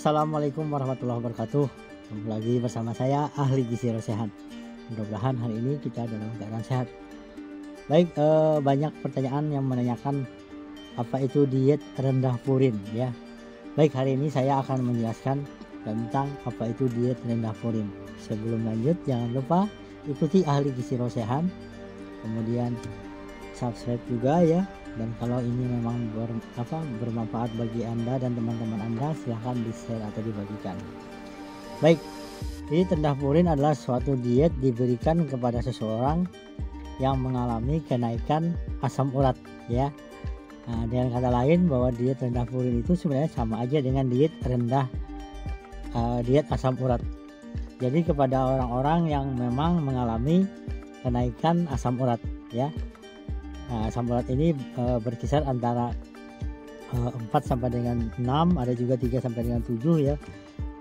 Assalamualaikum warahmatullahi wabarakatuh. Kembali lagi bersama saya Ahli Gizi Rosehan. Mudah-mudahan hari ini kita dalam keadaan sehat. Baik, banyak pertanyaan yang menanyakan apa itu diet rendah purin ya. Baik, hari ini saya akan menjelaskan tentang apa itu diet rendah purin. Sebelum lanjut, jangan lupa ikuti Ahli Gizi Rosehan, kemudian subscribe juga ya. Dan kalau ini memang bermanfaat bagi Anda dan teman-teman Anda, silahkan di-share atau dibagikan. Baik, diet rendah purin adalah suatu diet diberikan kepada seseorang yang mengalami kenaikan asam urat ya. Nah, dengan kata lain bahwa diet rendah purin itu sebenarnya sama aja dengan diet asam urat. Jadi kepada orang-orang yang memang mengalami kenaikan asam urat ya. Nah, asam urat ini berkisar antara 4 sampai dengan 6, ada juga 3 sampai dengan 7 ya.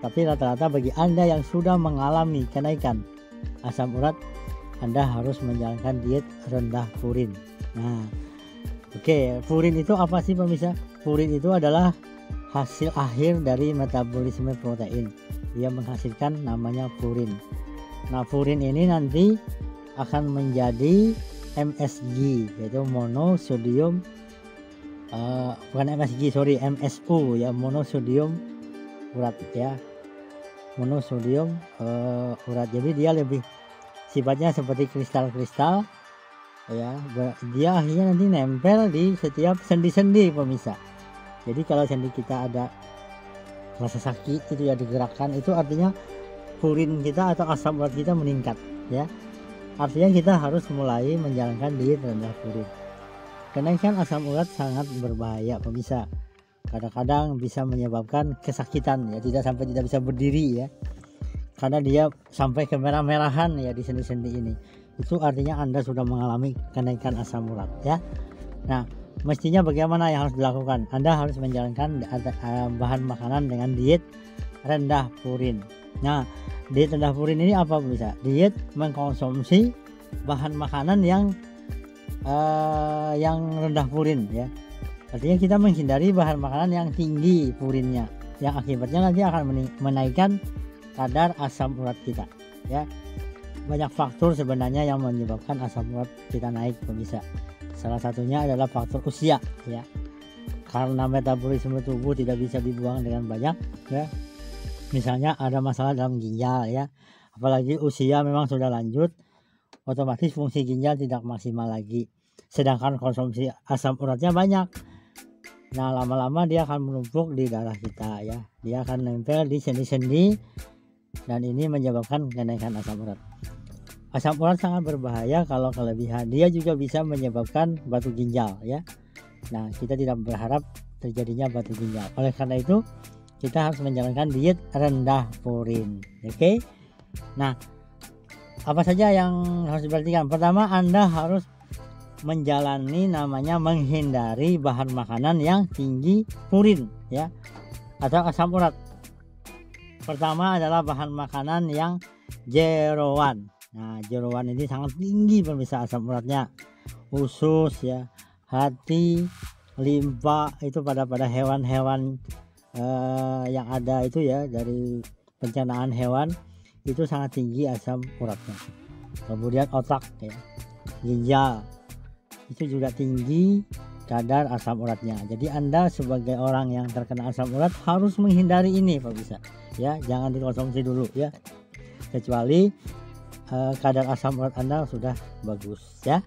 Tapi rata-rata bagi Anda yang sudah mengalami kenaikan asam urat, Anda harus menjalankan diet rendah purin. Nah, oke, purin itu apa sih pemirsa? Purin itu adalah hasil akhir dari metabolisme protein. Dia menghasilkan namanya purin. Nah, purin ini nanti akan menjadi MSG, yaitu monosodium MSU ya, monosodium urat ya, monosodium urat. Jadi dia lebih sifatnya seperti kristal-kristal ya. Dia akhirnya nanti nempel di setiap sendi-sendi pemirsa. Jadi kalau sendi kita ada rasa sakit itu ya, digerakkan, itu artinya purin kita atau asam urat kita meningkat ya. Artinya kita harus mulai menjalankan diet rendah purin. Kenaikan asam urat sangat berbahaya pemirsa. Kadang-kadang bisa menyebabkan kesakitan ya, tidak bisa berdiri ya. Karena dia sampai kemerah-merahan ya di sendi-sendi ini. Itu artinya Anda sudah mengalami kenaikan asam urat ya. Nah, mestinya bagaimana yang harus dilakukan? Anda harus menjalankan bahan makanan dengan diet rendah purin. Nah, diet rendah purin ini apa bisa? Diet mengkonsumsi bahan makanan yang rendah purin ya. Artinya kita menghindari bahan makanan yang tinggi purinnya, yang akibatnya nanti akan menaikkan kadar asam urat kita ya. Banyak faktor sebenarnya yang menyebabkan asam urat kita naik pemirsa. Salah satunya adalah faktor usia ya. Karena metabolisme tubuh tidak bisa dibuang dengan banyak ya. Misalnya ada masalah dalam ginjal ya, apalagi usia memang sudah lanjut, otomatis fungsi ginjal tidak maksimal lagi, sedangkan konsumsi asam uratnya banyak. Nah, lama-lama dia akan menumpuk di darah kita ya, dia akan nempel di sendi-sendi dan ini menyebabkan kenaikan asam urat. Asam urat sangat berbahaya kalau kelebihan, dia juga bisa menyebabkan batu ginjal ya. Nah, kita tidak berharap terjadinya batu ginjal. Oleh karena itu kita harus menjalankan diet rendah purin. Oke. Nah, apa saja yang harus diperhatikan? Pertama, Anda harus menjalani namanya menghindari bahan makanan yang tinggi purin ya, atau asam urat. Pertama adalah bahan makanan yang jeroan. Nah, jeroan ini sangat tinggi pemirsa asam uratnya. Usus ya, hati, limpa itu pada hewan-hewan yang ada itu ya, dari pencernaan hewan itu sangat tinggi asam uratnya. Kemudian otak ya, ginjal itu juga tinggi kadar asam uratnya. Jadi Anda sebagai orang yang terkena asam urat harus menghindari ini pemirsa ya, jangan dikonsumsi dulu ya, kecuali kadar asam urat Anda sudah bagus ya.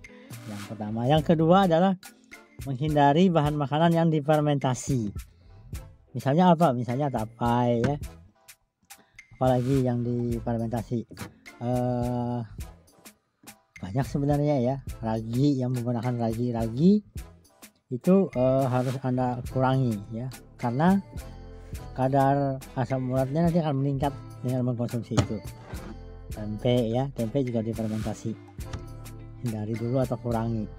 Yang pertama. Yang kedua adalah menghindari bahan makanan yang difermentasi. Misalnya apa? Misalnya tapai ya, apalagi yang difermentasi. Banyak sebenarnya ya, ragi, yang menggunakan ragi itu harus Anda kurangi ya, karena kadar asam uratnya nanti akan meningkat dengan mengkonsumsi itu. Tempe ya, tempe juga difermentasi, hindari dulu atau kurangi.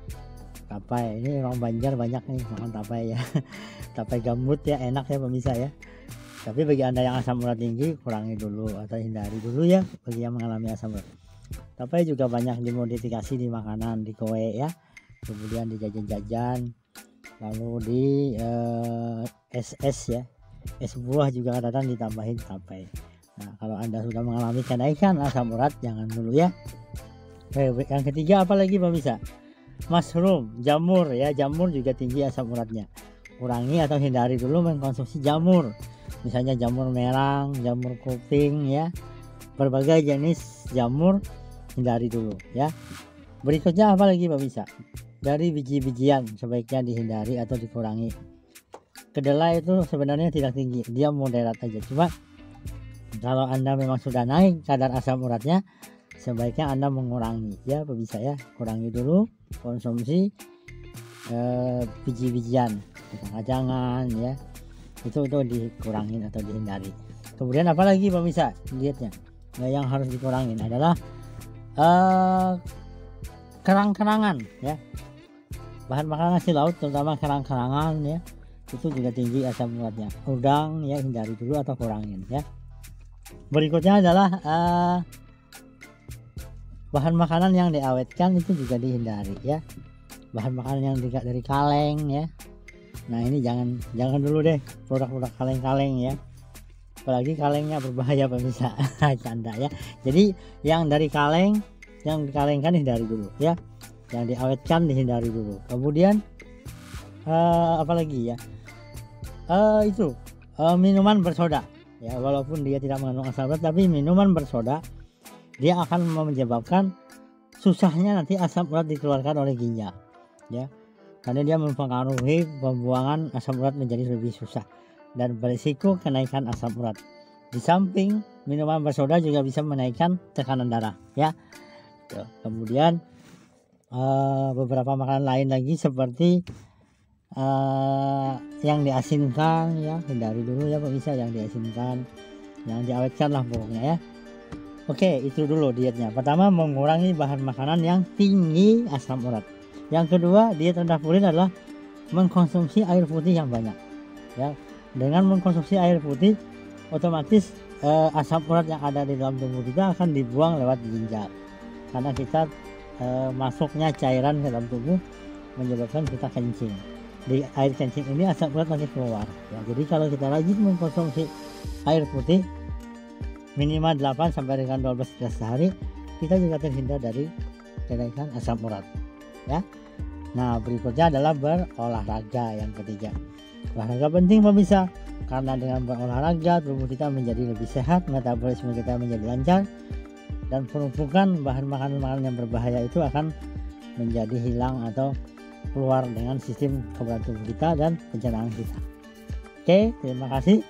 Tapai, ini orang Banjar banyak nih makan tapai ya. Tapai gambut ya, enak ya pemirsa ya. Tapi bagi Anda yang asam urat tinggi, kurangi dulu atau hindari dulu ya, bagi yang mengalami asam urat. Tapai juga banyak dimodifikasi di makanan, di kue ya, kemudian di jajan-jajan, lalu di SS ya, es buah juga kadang ditambahin tape. Nah, kalau Anda sudah mengalami kenaikan asam urat, jangan dulu ya. Yang ketiga apalagi pemirsa? Mushroom, jamur ya. Jamur juga tinggi asam uratnya. Kurangi atau hindari dulu mengkonsumsi jamur. Misalnya jamur merang, jamur kuping ya. Berbagai jenis jamur hindari dulu ya. Berikutnya apalagi pemirsa? Dari biji-bijian sebaiknya dihindari atau dikurangi. Kedelai itu sebenarnya tidak tinggi, dia moderat aja. Cuma kalau Anda memang sudah naik kadar asam uratnya, sebaiknya Anda mengurangi ya pemirsa ya. Kurangi dulu konsumsi biji-bijian, kacang-kacangan ya. Itu dikurangin atau dihindari. Kemudian apalagi pemirsa dietnya? Yang harus dikurangin adalah kerang-kerangan ya. Bahan makanan hasil laut terutama kerang-kerangan ya. Itu juga tinggi asam uratnya. Udang ya hindari dulu atau kurangin ya. Berikutnya adalah bahan makanan yang diawetkan itu juga dihindari ya. Bahan makanan yang dari kaleng ya. Nah ini jangan dulu deh produk-produk kaleng-kaleng ya. Apalagi kalengnya berbahaya pemirsa. Canda ya. Jadi yang dari kaleng, yang dikalengkan hindari dulu ya. Yang diawetkan dihindari dulu. Kemudian apalagi ya? Minuman bersoda. Ya, walaupun dia tidak mengandung asam urat, tapi minuman bersoda dia akan menyebabkan susahnya nanti asam urat dikeluarkan oleh ginjal ya, karena dia mempengaruhi pembuangan asam urat menjadi lebih susah dan berisiko kenaikan asam urat. Di samping minuman bersoda juga bisa menaikkan tekanan darah ya. Kemudian beberapa makanan lain lagi seperti yang diasinkan ya, hindari dulu ya pemirsa, yang diasinkan, yang diawetkan lah pokoknya ya. Oke, itu dulu dietnya. Pertama, mengurangi bahan makanan yang tinggi asam urat. Yang kedua, diet rendah purin adalah mengkonsumsi air putih yang banyak ya. Dengan mengkonsumsi air putih, otomatis asam urat yang ada di dalam tubuh kita akan dibuang lewat ginjal, karena kita masuknya cairan ke dalam tubuh menyebabkan kita kencing. Di air kencing ini asam urat masih keluar ya. Jadi kalau kita rajin mengkonsumsi air putih minimal 8 sampai dengan 12 gelas sehari, kita juga terhindar dari kenaikan asam urat ya. Nah berikutnya adalah berolahraga. Yang ketiga, olahraga penting pemirsa, karena dengan berolahraga tubuh kita menjadi lebih sehat, metabolisme kita menjadi lancar, dan penumpukan bahan makanan yang berbahaya itu akan menjadi hilang atau keluar dengan sistem kekebalan tubuh kita dan pencernaan kita. Oke, terima kasih.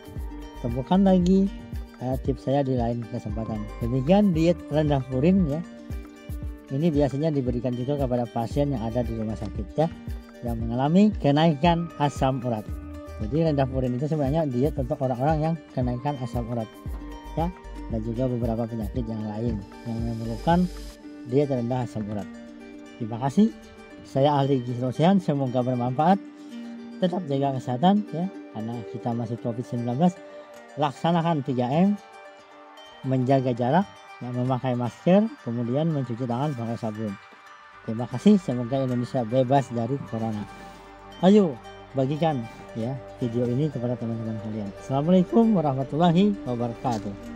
Temukan lagi tips saya di lain kesempatan. Demikian diet rendah purin ya. Ini biasanya diberikan juga kepada pasien yang ada di rumah sakit ya, yang mengalami kenaikan asam urat. Jadi rendah purin itu sebenarnya diet untuk orang-orang yang kenaikan asam urat ya, dan juga beberapa penyakit yang lain yang memerlukan diet rendah asam urat. Terima kasih. Saya Ahli Gizi Rosehan, semoga bermanfaat. Tetap jaga kesehatan ya, karena kita masih COVID-19. Laksanakan 3M, menjaga jarak, memakai masker, kemudian mencuci tangan pakai sabun. Terima kasih, semoga Indonesia bebas dari corona. Ayo bagikan ya video ini kepada teman-teman kalian. Assalamualaikum warahmatullahi wabarakatuh.